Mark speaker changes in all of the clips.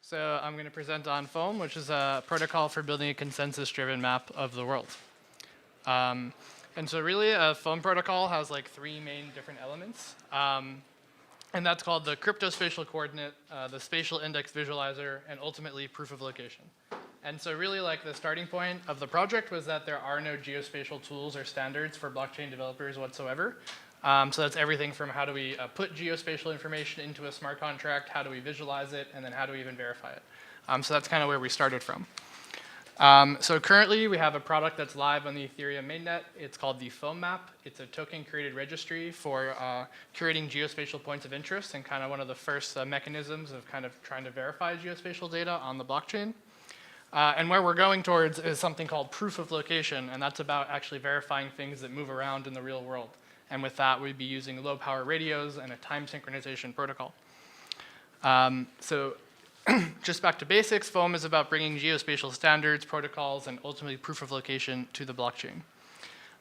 Speaker 1: So I'm going to present on Foam, which is a protocol for building a consensus-driven map of the world. And so really, a Foam protocol has like three main different elements. And that's called the crypto-spatial coordinate, the spatial index visualizer, and ultimately proof of location. And so really like the starting point of the project was that there are no geospatial tools or standards for blockchain developers whatsoever. So that's everything from how do we put geospatial information into a smart contract, how do we visualize it, and then how do we even verify it. So that's kind of where we started from. So currently we have a product that's live on the Ethereum mainnet. It's called the Foam map. It's a token-created registry for curating geospatial points of interest and kind of one of the first mechanisms of kind of trying to verify geospatial data on the blockchain. And where we're going towards is something called proof of location, and that's about actually verifying things that move around in the real world. And with that, we'd be using low-power radios and a time synchronization protocol. So just back to basics, Foam is about bringing geospatial standards, protocols, and ultimately proof of location to the blockchain.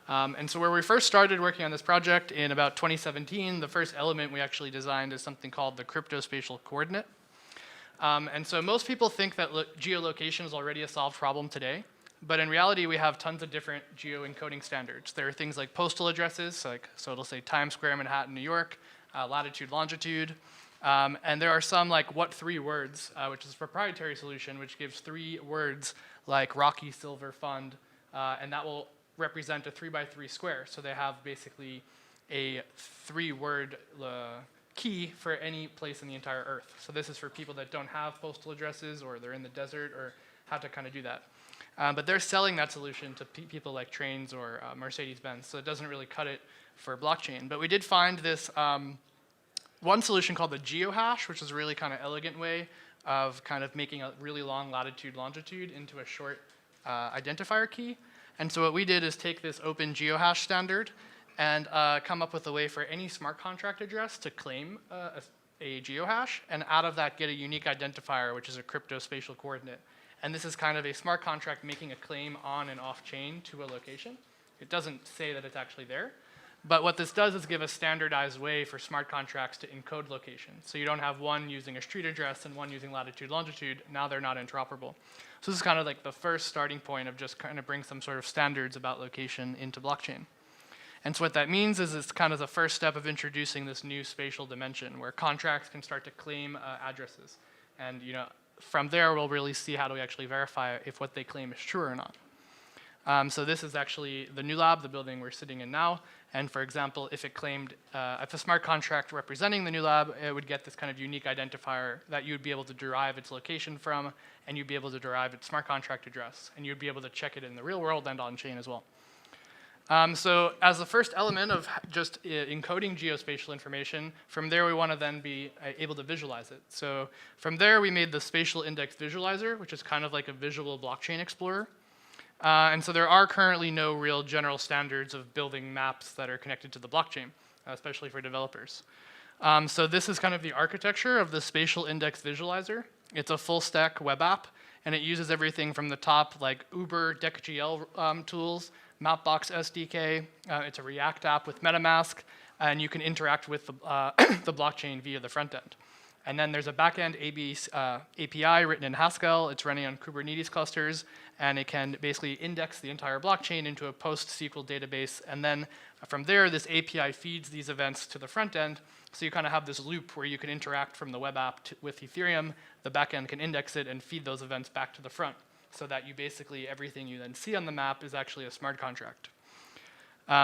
Speaker 1: And so where we first started working on this project in about 2017, the first element we actually designed is something called the crypto-spatial coordinate. And so most people think that geolocation is already a solved problem today. But in reality, we have tons of different geo encoding standards. There are things like postal addresses, so it'll say Times Square, Manhattan, New York, latitude, longitude. And there are some like what three words, which is a proprietary solution, which gives 3 words like Rocky Silver Fund, and that will represent a 3x3 square. So they have basically a 3-word key for any place in the entire Earth. So this is for people that don't have postal addresses or they're in the desert or how to kind of do that. But they're selling that solution to people like Trains or Mercedes-Benz, so it doesn't really cut it for blockchain. But we did find this one solution called the Geo hash, which is a really kind of elegant way of kind of making a really long latitude, longitude into a short identifier key. And so what we did is take this open Geo hash standard and come up with a way for any smart contract address to claim a Geo hash, and out of that get a unique identifier, which is a crypto-spatial coordinate. And this is kind of a smart contract making a claim on and off chain to a location. It doesn't say that it's actually there. But what this does is give a standardized way for smart contracts to encode location. So you don't have one using a street address and one using latitude, longitude. Now they're not interoperable. So this is kind of like the first starting point of just kind of bring some sort of standards about location into blockchain. And so what that means is it's kind of the first step of introducing this new spatial dimension where contracts can start to claim addresses. And from there, we'll really see how do we actually verify if what they claim is true or not. So this is actually the new lab, the building we're sitting in now. And for example, if it claimed, if a smart contract representing the new lab, it would get this kind of unique identifier that you'd be able to derive its location from, and you'd be able to derive its smart contract address. And you'd be able to check it in the real world and on chain as well. So as the first element of just encoding geospatial information, from there we want to then be able to visualize it. So from there we made the spatial index visualizer, which is kind of like a visual blockchain explorer. And so there are currently no real general standards of building maps that are connected to the blockchain, especially for developers. So this is kind of the architecture of the spatial index visualizer. It's a full stack web app, and it uses everything from the top like Uber, DeckGL tools, Mapbox SDK. It's a React app with MetaMask, and you can interact with the blockchain via the front end. And then there's a backend API written in Haskell. It's running on Kubernetes clusters, and it can basically index the entire blockchain into a PostSQL database. And then from there, this API feeds these events to the front end. So you kind of have this loop where you can interact from the web app with Ethereum. The backend can index it and feed those events back to the front, so that you basically, everything you then see on the map is actually a smart contract.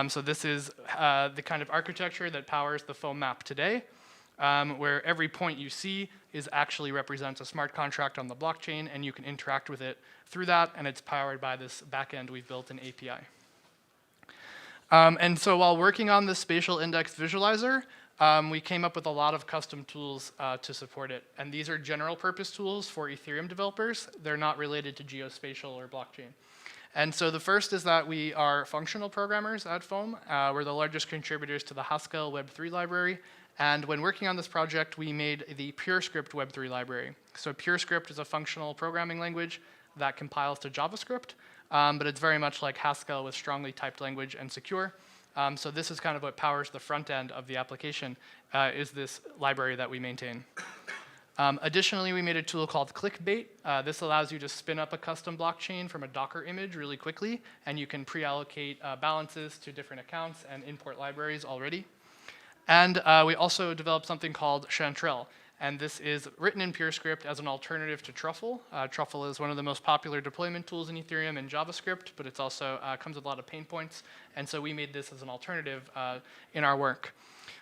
Speaker 1: So this is the kind of architecture that powers the Foam map today, where every point you see actually represents a smart contract on the blockchain, and you can interact with it through that, and it's powered by this backend we've built in API. And so while working on this spatial index visualizer, we came up with a lot of custom tools to support it. And these are general purpose tools for Ethereum developers. They're not related to geospatial or blockchain. And so the first is that we are functional programmers at Foam. We're the largest contributors to the Haskell Web3 library. And when working on this project, we made the PureScript Web3 library. So PureScript is a functional programming language that compiles to JavaScript, but it's very much like Haskell with strongly typed language and secure. So this is kind of what powers the front end of the application, is this library that we maintain. Additionally, we made a tool called Clickbait. This allows you to spin up a custom blockchain from a Docker image really quickly, and you can pre-allocate balances to different accounts and import libraries already. And we also developed something called Chanterelle. And this is written in PureScript as an alternative to Truffle. Truffle is one of the most popular deployment tools in Ethereum and JavaScript, but it's also comes with a lot of pain points. And so we made this as an alternative in our work.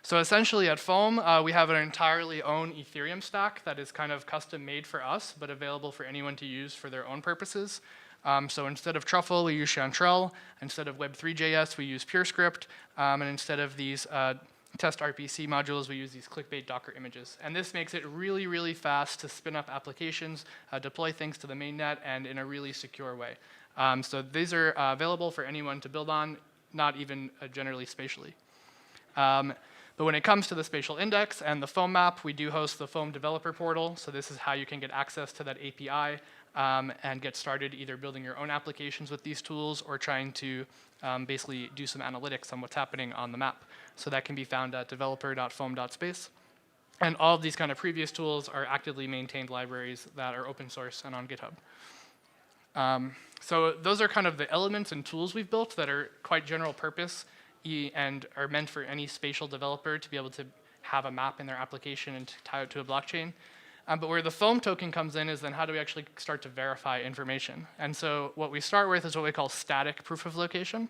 Speaker 1: So essentially at Foam, we have an entirely own Ethereum stack that is kind of custom made for us, but available for anyone to use for their own purposes. So instead of Truffle, we use Chanterelle. Instead of Web3.js, we use PureScript. And instead of these test RPC modules, we use these clickbait Docker images. And this makes it really, really fast to spin up applications, deploy things to the mainnet, and in a really secure way. So these are available for anyone to build on, not even generally spatially. But when it comes to the spatial index and the Foam map, we do host the Foam developer portal. So this is how you can get access to that API and get started either building your own applications with these tools or trying to basically do some analytics on what's happening on the map. So that can be found at developer.foam.space. And all of these kind of previous tools are actively maintained libraries that are open source and on GitHub. So those are kind of the elements and tools we've built that are quite general purpose and are meant for any spatial developer to be able to have a map in their application and to tie it to a blockchain. But where the Foam token comes in is then how do we actually start to verify information? And so what we start with is what we call static proof of location.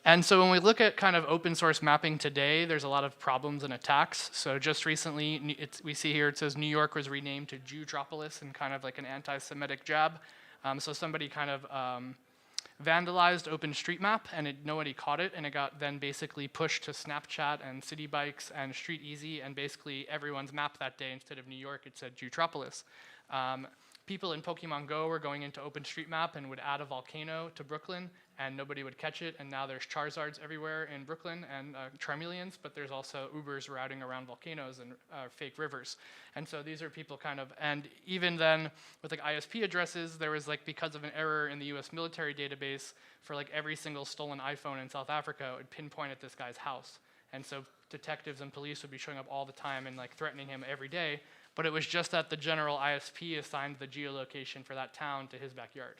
Speaker 1: And so when we look at kind of open source mapping today, there's a lot of problems and attacks. So just recently, we see here it says New York was renamed to Jewtropolis in kind of like an anti-Semitic jab. So somebody kind of vandalized OpenStreetMap, and nobody caught it, and it got then basically pushed to Snapchat and City Bikes and StreetEasy, and basically everyone's map that day, instead of New York, it said Jewtropolis. People in Pokemon Go were going into OpenStreetMap and would add a volcano to Brooklyn, and nobody would catch it, and now there's Charizards everywhere in Brooklyn and Charmeleons, but there's also Ubers routing around volcanoes and fake rivers. And so these are people kind of, and even then with like ISP addresses, there was like, because of an error in the US military database, for like every single stolen iPhone in South Africa, it would pinpoint at this guy's house. And so detectives and police would be showing up all the time and like threatening him every day, but it was just that the general ISP assigned the geolocation for that town to his backyard.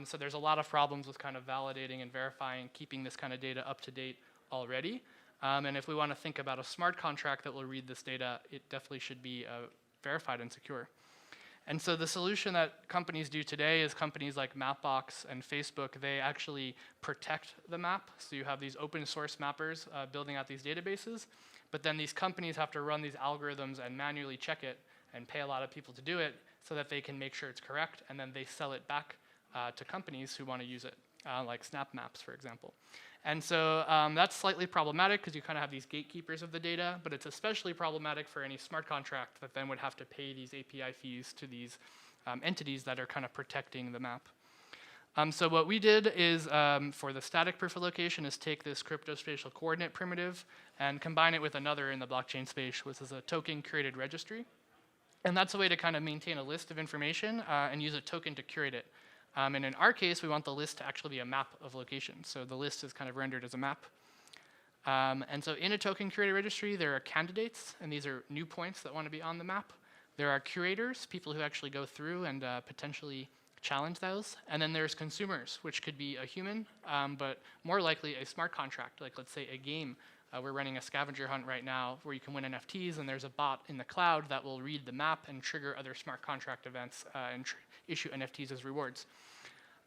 Speaker 1: So there's a lot of problems with kind of validating and verifying, keeping this kind of data up to date already. And if we want to think about a smart contract that will read this data, it definitely should be verified and secure. And so the solution that companies do today is companies like Mapbox and Facebook, they actually protect the map. So you have these open source mappers building out these databases, but then these companies have to run these algorithms and manually check it and pay a lot of people to do it so that they can make sure it's correct, and then they sell it back to companies who want to use it, like Snap Maps, for example. And so that's slightly problematic because you kind of have these gatekeepers of the data, but it's especially problematic for any smart contract that then would have to pay these API fees to these entities that are kind of protecting the map. So what we did is, for the static proof of location, is take this crypto-spatial coordinate primitive and combine it with another in the blockchain space, which is a token curated registry. And that's a way to kind of maintain a list of information and use a token to curate it. And in our case, we want the list to actually be a map of locations. So the list is kind of rendered as a map. And so in a token curated registry, there are candidates, and these are new points that want to be on the map. There are curators, people who actually go through and potentially challenge those. And then there's consumers, which could be a human, but more likely a smart contract, like let's say a game. We're running a scavenger hunt right now where you can win NFTs, and there's a bot in the cloud that will read the map and trigger other smart contract events and issue NFTs as rewards.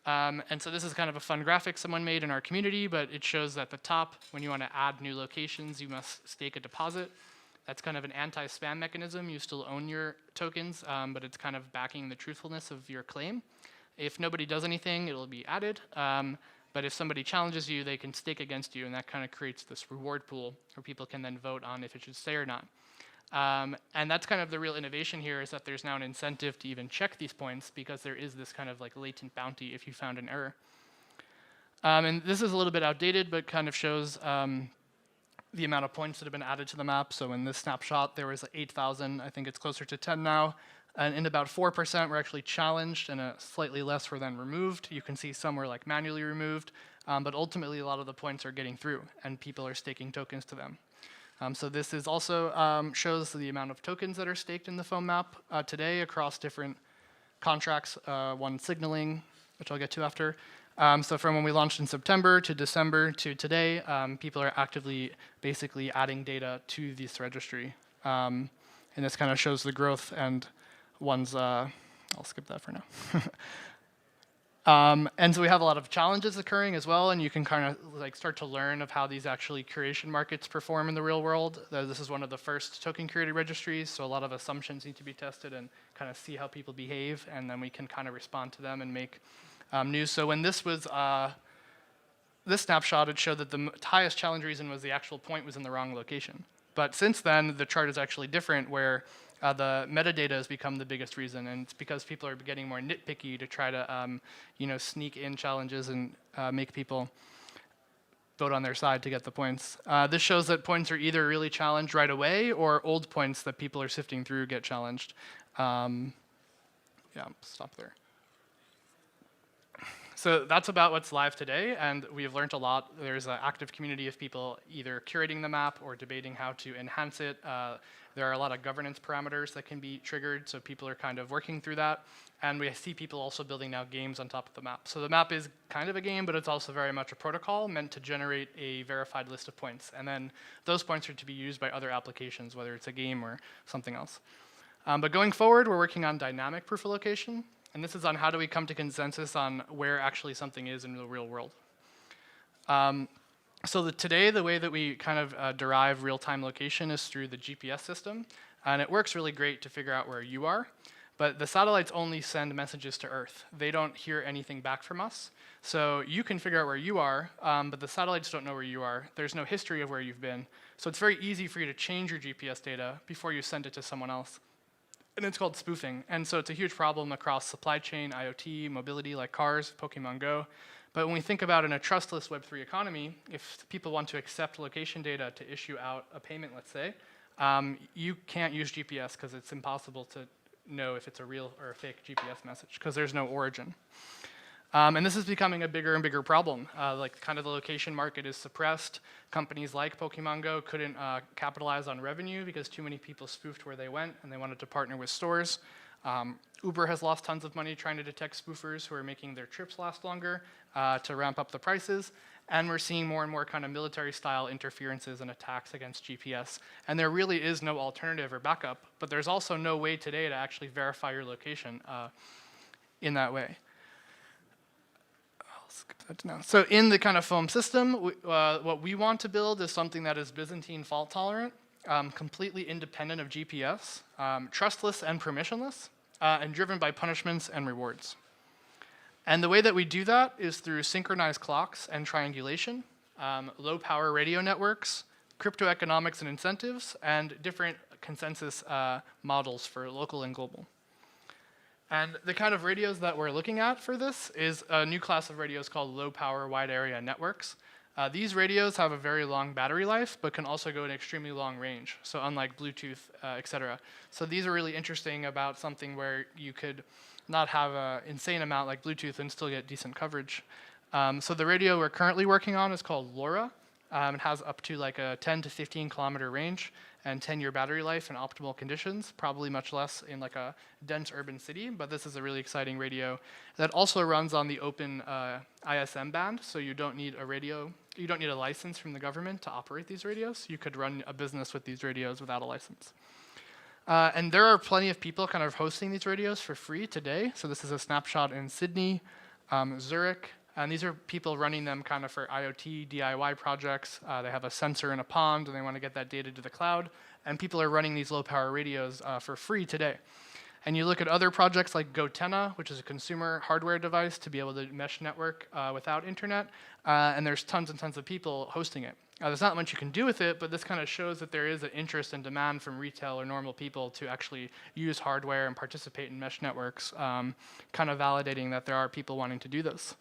Speaker 1: And so this is kind of a fun graphic someone made in our community, but it shows at the top, when you want to add new locations, you must stake a deposit. That's kind of an anti-spam mechanism. You still own your tokens, but it's kind of backing the truthfulness of your claim. If nobody does anything, it'll be added. But if somebody challenges you, they can stake against you, and that kind of creates this reward pool where people can then vote on if it should stay or not. And that's kind of the real innovation here, is that there's now an incentive to even check these points because there is this kind of like latent bounty if you found an error. And this is a little bit outdated, but kind of shows the amount of points that have been added to the map. So in this snapshot, there was 8,000. I think it's closer to 10 now. And in about 4% were actually challenged, and slightly less were then removed. You can see some were like manually removed, but ultimately a lot of the points are getting through, and people are staking tokens to them. So this is also shows the amount of tokens that are staked in the foam map today across different contracts, one signaling, which I'll get to after. So from when we launched in September to December to today, people are actively basically adding data to this registry. And this kind of shows the growth and one's, I'll skip that for now. And so we have a lot of challenges occurring as well, and you can kind of like start to learn of how these actually curation markets perform in the real world. This is one of the first token curated registries, so a lot of assumptions need to be tested and kind of see how people behave, and then we can kind of respond to them and make news. So when this was this snapshot, it showed that the highest challenge reason was the actual point was in the wrong location. But since then, the chart is actually different, where the metadata has become the biggest reason, and it's because people are getting more nitpicky to try to sneak in challenges and make people vote on their side to get the points. This shows that points are either really challenged right away, or old points that people are sifting through get challenged. Yeah, stop there. So that's about what's live today, and we've learned a lot. There's an active community of people either curating the map or debating how to enhance it. There are a lot of governance parameters that can be triggered, so people are kind of working through that. And we see people also building now games on top of the map. So the map is kind of a game, but it's also very much a protocol meant to generate a verified list of points. And then those points are to be used by other applications, whether it's a game or something else. But going forward, we're working on dynamic proof of location. And this is on how do we come to consensus on where actually something is in the real world. So today, the way that we kind of derive real-time location is through the GPS system. And it works really great to figure out where you are. But the satellites only send messages to Earth. They don't hear anything back from us. So you can figure out where you are, but the satellites don't know where you are. There's no history of where you've been. So it's very easy for you to change your GPS data before you send it to someone else. And it's called spoofing. And so it's a huge problem across supply chain, IoT, mobility like cars, Pokemon Go. But when we think about in a trustless Web3 economy, if people want to accept location data to issue out a payment, let's say, you can't use GPS because it's impossible to know if it's a real or a fake GPS message because there's no origin. And this is becoming a bigger and bigger problem. Like kind of the location market is suppressed. Companies like Pokemon Go couldn't capitalize on revenue because too many people spoofed where they went and they wanted to partner with stores. Uber has lost tons of money trying to detect spoofers who are making their trips last longer to ramp up the prices. And we're seeing more and more kind of military-style interferences and attacks against GPS. And there really is no alternative or backup, but there's also no way today to actually verify your location in that way. I'll skip that now. So in the kind of foam system, what we want to build is something that is Byzantine fault-tolerant, completely independent of GPS, trustless and permissionless, and driven by punishments and rewards. And the way that we do that is through synchronized clocks and triangulation, low-power radio networks, crypto economics and incentives, and different consensus models for local and global. And the kind of radios that we're looking at for this is a new class of radios called low-power wide-area networks. These radios have a very long battery life, but can also go an extremely long range, so unlike Bluetooth, et cetera. So these are really interesting about something where you could not have an insane amount like Bluetooth and still get decent coverage. So the radio we're currently working on is called LoRa. It has up to like a 10 to 15 kilometer range and 10-year battery life in optimal conditions, probably much less in like a dense urban city, but this is a really exciting radio that also runs on the open ISM band, so you don't need a license from the government to operate these radios. You could run a business with these radios without a license. And there are plenty of people kind of hosting these radios for free today. So this is a snapshot in Sydney, Zurich, and these are people running them kind of for IoT, DIY projects. They have a sensor in a pond, and they want to get that data to the cloud. And people are running these low-power radios for free today. And you look at other projects like Gotenna, which is a consumer hardware device to be able to mesh network without internet, and there's tons and tons of people hosting it. There's not much you can do with it, but this kind of shows that there is an interest and demand from retail or normal people to actually use hardware and participate in mesh networks, kind of validating that there are people wanting to do this.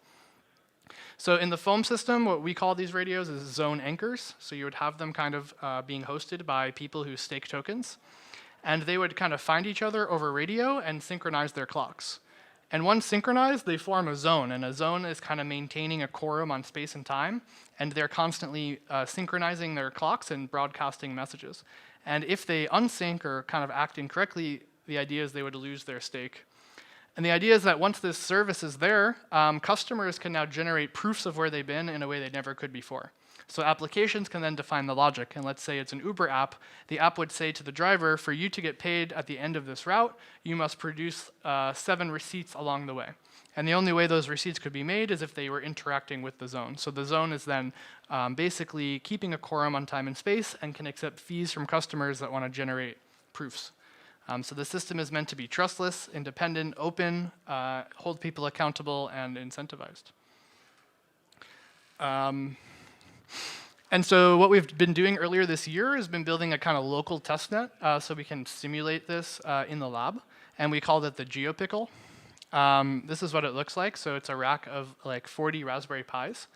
Speaker 1: So in the foam system, what we call these radios is zone anchors. So you would have them kind of being hosted by people who stake tokens. And they would kind of find each other over radio and synchronize their clocks. And once synchronized, they form a zone, and a zone is kind of maintaining a quorum on space and time, and they're constantly synchronizing their clocks and broadcasting messages. And if they unsync or kind of act incorrectly, the idea is they would lose their stake. And the idea is that once this service is there, customers can now generate proofs of where they've been in a way they never could before. So applications can then define the logic. And let's say it's an Uber app. The app would say to the driver, for you to get paid at the end of this route, you must produce 7 receipts along the way. And the only way those receipts could be made is if they were interacting with the zone. So the zone is then basically keeping a quorum on time and space and can accept fees from customers that want to generate proofs. So the system is meant to be trustless, independent, open, hold people accountable, and incentivized. And so what we've been doing earlier this year has been building a kind of local testnet so we can simulate this in the lab. And we called it the Geo Pickle. This is what it looks like. So it's a rack of like 40 Raspberry Pis.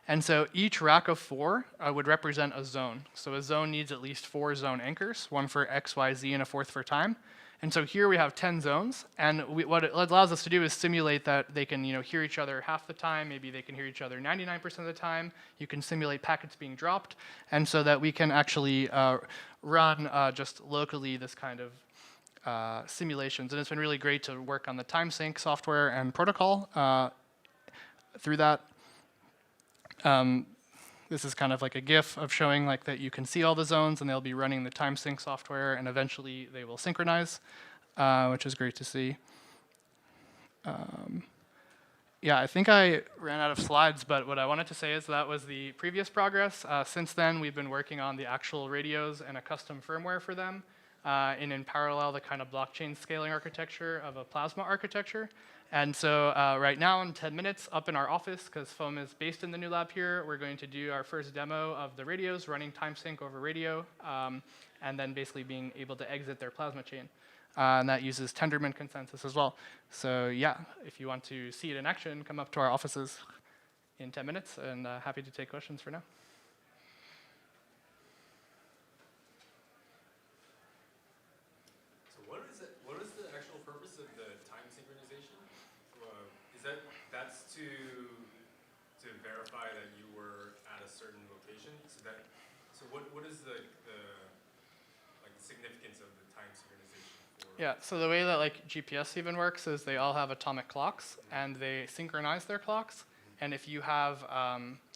Speaker 1: And so each rack of 4 would represent a zone. So a zone needs at least 4 zone anchors, one for X, Y, Z, and a 4th for time. And so here we have 10 zones, and what it allows us to do is simulate that they can hear each other half the time, maybe they can hear each other 99% of the time. You can simulate packets being dropped, and so that we can actually run just locally this kind of simulations. And it's been really great to work on the time sync software and protocol through that. This is kind of like a GIF of showing like that you can see all the zones, and they'll be running the time sync software, and eventually they will synchronize, which is great to see. Yeah, I think I ran out of slides, but what I wanted to say is that was the previous progress. Since then, we've been working on the actual radios and a custom firmware for them, and in parallel, the kind of blockchain scaling architecture of a plasma architecture. And so right now, in 10 minutes, up in our office, because Foam is based in the new lab here, we're going to do our first demo of the radios running time sync over radio, and then basically being able to exit their plasma chain. And that uses Tendermint consensus as well. So yeah, if you want to see it in action, come up to our offices in 10 minutes, and happy to take questions for now.
Speaker 2: To verify that you were at a certain location. So what is the significance of the time synchronization for?
Speaker 1: Yeah. So the way that like GPS even works is they all have atomic clocks, and they synchronize their clocks. And if you have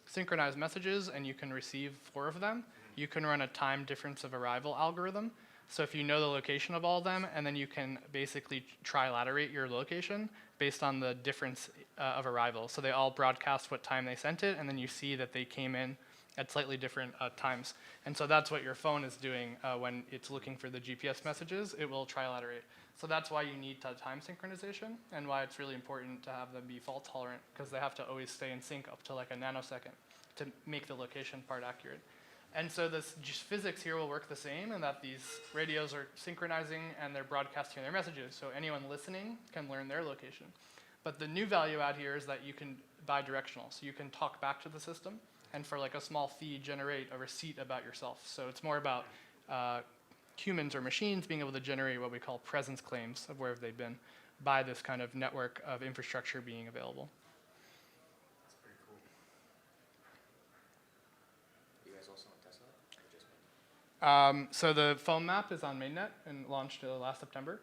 Speaker 1: synchronized messages and you can receive 4 of them, you can run a time difference of arrival algorithm. So if you know the location of all of them, and then you can basically trilaterate your location based on the difference of arrival. So they all broadcast what time they sent it, and then you see that they came in at slightly different times. And so that's what your phone is doing when it's looking for the GPS messages. It will trilaterate. So that's why you need time synchronization, and why it's really important to have them be fault tolerant, because they have to always stay in sync up to like a nanosecond to make the location part accurate. And so this physics here will work the same, in that these radios are synchronizing and they're broadcasting their messages. So anyone listening can learn their location. But the new value add here is that you can bi-directional. So you can talk back to the system, and for like a small fee, generate a receipt about yourself. So it's more about humans or machines being able to generate what we call presence claims of where they've been by this kind of network of infrastructure being available. So the Foam map is on mainnet and launched last September.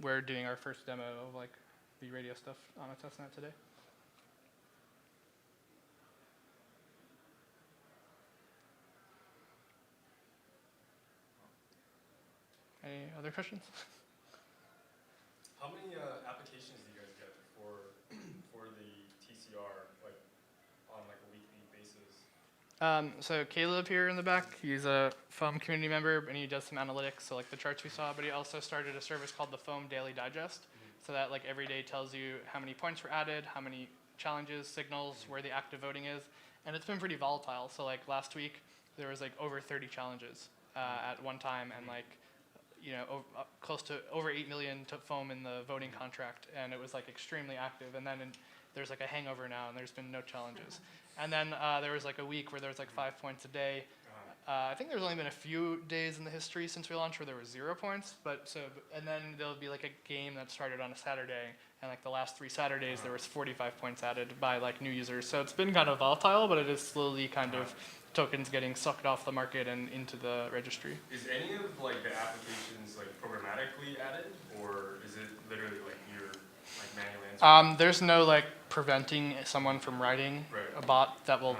Speaker 1: We're doing our first demo of like the radio stuff on a testnet today. Any other questions?
Speaker 2: How many applications do you guys get for the TCR, like on like a weekly basis?
Speaker 1: So Caleb here in the back, he's a Foam community member, and he does some analytics, so like the charts we saw, but he also started a service called the Foam Daily Digest, so that like every day tells you how many points were added, how many challenges, signals, where the active voting is, and it's been pretty volatile. So like last week, there was like over 30 challenges at one time, and like close to over 8 million to Foam in the voting contract, and it was like extremely active. And then there's like a hangover now, and there's been no challenges. And then there was like a week where there was like 5 points a day, I think there's only been a few days in the history since we launched where there were 0 points, and then there'll be like a game that started on a Saturday, and like the last 3 Saturdays there was 45 points added by like new users. So it's been kind of volatile, but it is slowly kind of tokens getting sucked off the market and into the registry.
Speaker 2: Is any of like the applications like programmatically added, or is it literally like you're like manually answering?
Speaker 1: There's no like preventing someone from writing a bot that will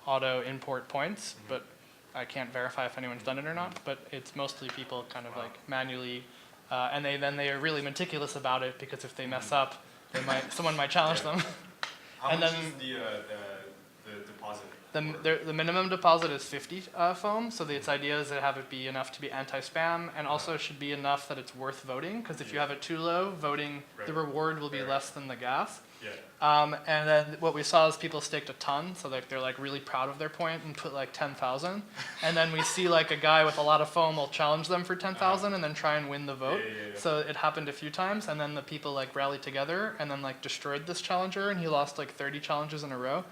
Speaker 1: auto import points, but I can't verify if anyone's done it or not. But it's mostly people kind of like manually, and they are really meticulous about it, because if they mess up, someone might challenge them.
Speaker 2: How
Speaker 1: and
Speaker 2: much
Speaker 1: then
Speaker 2: is the deposit?
Speaker 1: the minimum deposit is 50 foam, so its idea is to have it be enough to be anti-spam, and also should be enough that it's worth voting, because if you have it too low, voting, the reward will be less than the gas. And then what we saw is people staked a ton, so they're like really proud of their point and put like 10,000. And then we see like a guy with a lot of foam will challenge them for 10,000 and then try and win the vote. So it happened a few times, and then the people like rallied together and then like destroyed this challenger, and he lost like 30 challenges in a row,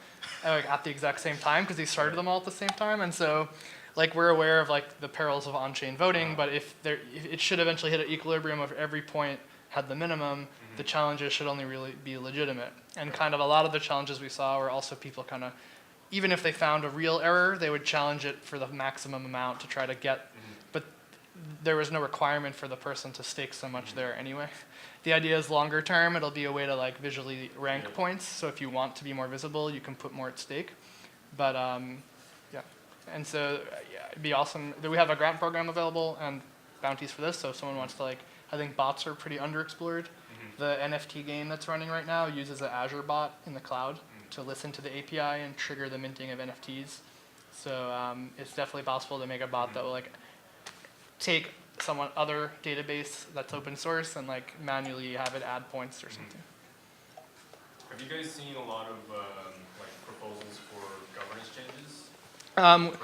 Speaker 1: like at the exact same time, because he started them all at the same time. And so like we're aware of like the perils of on-chain voting, but if it should eventually hit an equilibrium of every point had the minimum, the challenges should only really be legitimate. And kind of a lot of the challenges we saw were also people kind of, even if they found a real error, they would challenge it for the maximum amount to try to get, but there was no requirement for the person to stake so much there anyway. The idea is longer term, it'll be a way to like visually rank points. So if you want to be more visible, you can put more at stake. But yeah, and so it'd be awesome. We have a grant program available and bounties for this. So if someone wants to like, I think bots are pretty underexplored. The NFT game that's running right now uses an Azure bot in the cloud to listen to the API and trigger the minting of NFTs. So it's definitely possible to make a bot that will like take someone other database that's open source and like manually have it add points or something.
Speaker 2: Have you guys seen a lot of like proposals for governance changes? Parameters?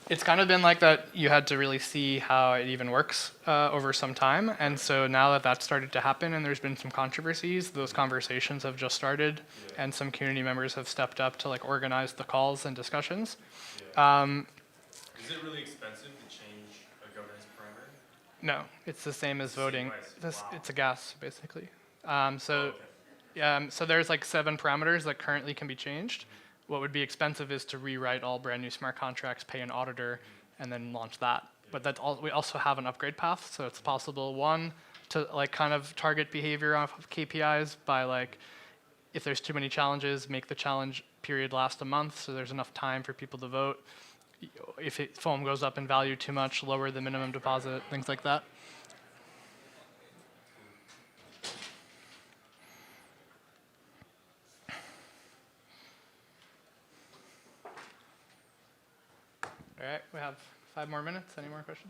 Speaker 1: It's kind of been like that. You had to really see how it even works over some time. And so now that that's started to happen and there's been some controversies, those conversations have just started, and some community members have stepped up to like organize the calls and discussions.
Speaker 2: Is it really expensive to change a governance parameter?
Speaker 1: No, it's the same as voting. It's a gas, basically. So there's like 7 parameters that currently can be changed. What would be expensive is to rewrite all brand new smart contracts, pay an auditor, and then launch that. But that's all. We also have an upgrade path, so it's possible, one, to like kind of target behavior off of KPIs by like, if there's too many challenges, make the challenge period last a month so there's enough time for people to vote. If foam goes up in value too much, lower the minimum deposit, things like that. All right, we have 5 more minutes. Any more questions?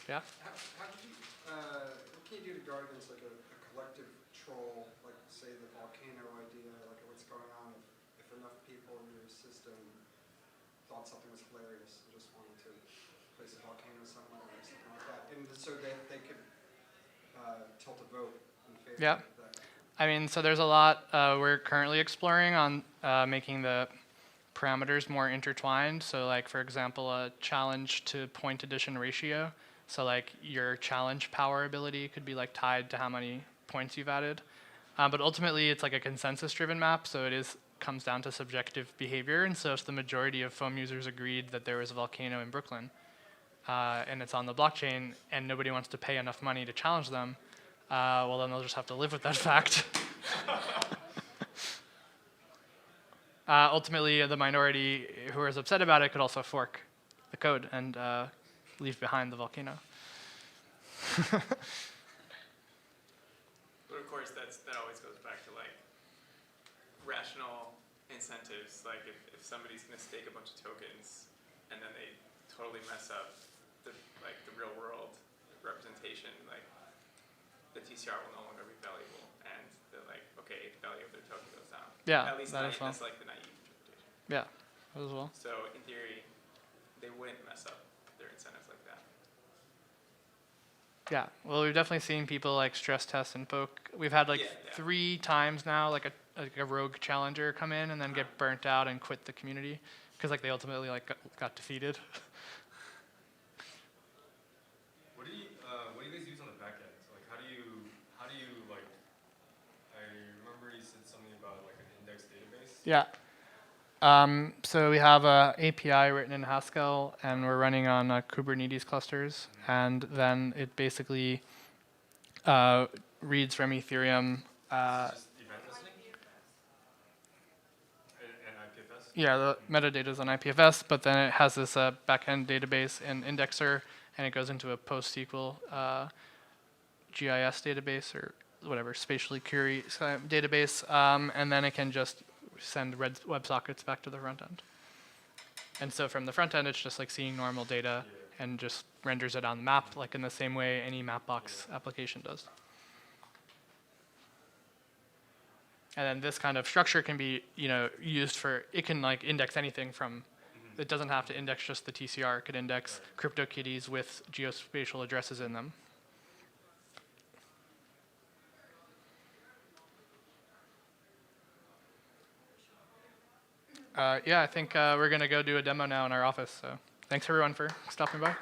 Speaker 1: Yeah?
Speaker 3: How do you, what can you do to guard against like a collective troll, like say the volcano idea, like what's going on if enough people in your system thought something was hilarious and just wanted to place a volcano somewhere or something like that, and so they could tilt a vote in favor of that.
Speaker 1: I mean, so there's a lot we're currently exploring on making the parameters more intertwined. So like, for example, a challenge to point addition ratio. So like your challenge power ability could be like tied to how many points you've added. But ultimately, it's like a consensus-driven map, so comes down to subjective behavior. And so if the majority of foam users agreed that there was a volcano in Brooklyn, and it's on the blockchain, and nobody wants to pay enough money to challenge them, well, then they'll just have to live with that fact. Ultimately, the minority who is upset about it could also fork the code and leave behind the volcano.
Speaker 4: But of course, that always goes back to like rational incentives. Like if somebody's going to stake a bunch of tokens and then they totally mess up the real world representation, like the TCR will no longer be valuable, and the the value of their token goes down.
Speaker 1: Yeah,
Speaker 4: at least
Speaker 1: that as well.
Speaker 4: that's like the naive interpretation.
Speaker 1: Yeah, that as well.
Speaker 4: So in theory, they wouldn't mess up their incentives like that.
Speaker 1: Yeah, well, we've definitely seen people like stress test and poke. We've had like 3 times now, like like a rogue challenger come in and then get burnt out and quit the community because like they ultimately like got defeated.
Speaker 2: What do you guys use on the back end? So like how do you like? I remember you said something about like an index database.
Speaker 1: Yeah. So we have a API written in Haskell, and we're running on Kubernetes clusters, and then it basically reads from Ethereum.
Speaker 2: Just event listening? And IPFS?
Speaker 1: Yeah, the metadata is on IPFS, but then it has this backend database and indexer, and it goes into a PostSQL GIS database or whatever, spatially query database, and then it can just send WebSockets back to the front end. And so from the front end, it's just like seeing normal data and just renders it on the map, like in the same way any Mapbox application does. And then this kind of structure can be, used for, it can like index anything from, it doesn't have to index just the TCR, it could index CryptoKitties with geospatial addresses in them. Yeah, I think we're going to go do a demo now in our office. So thanks everyone for stopping by.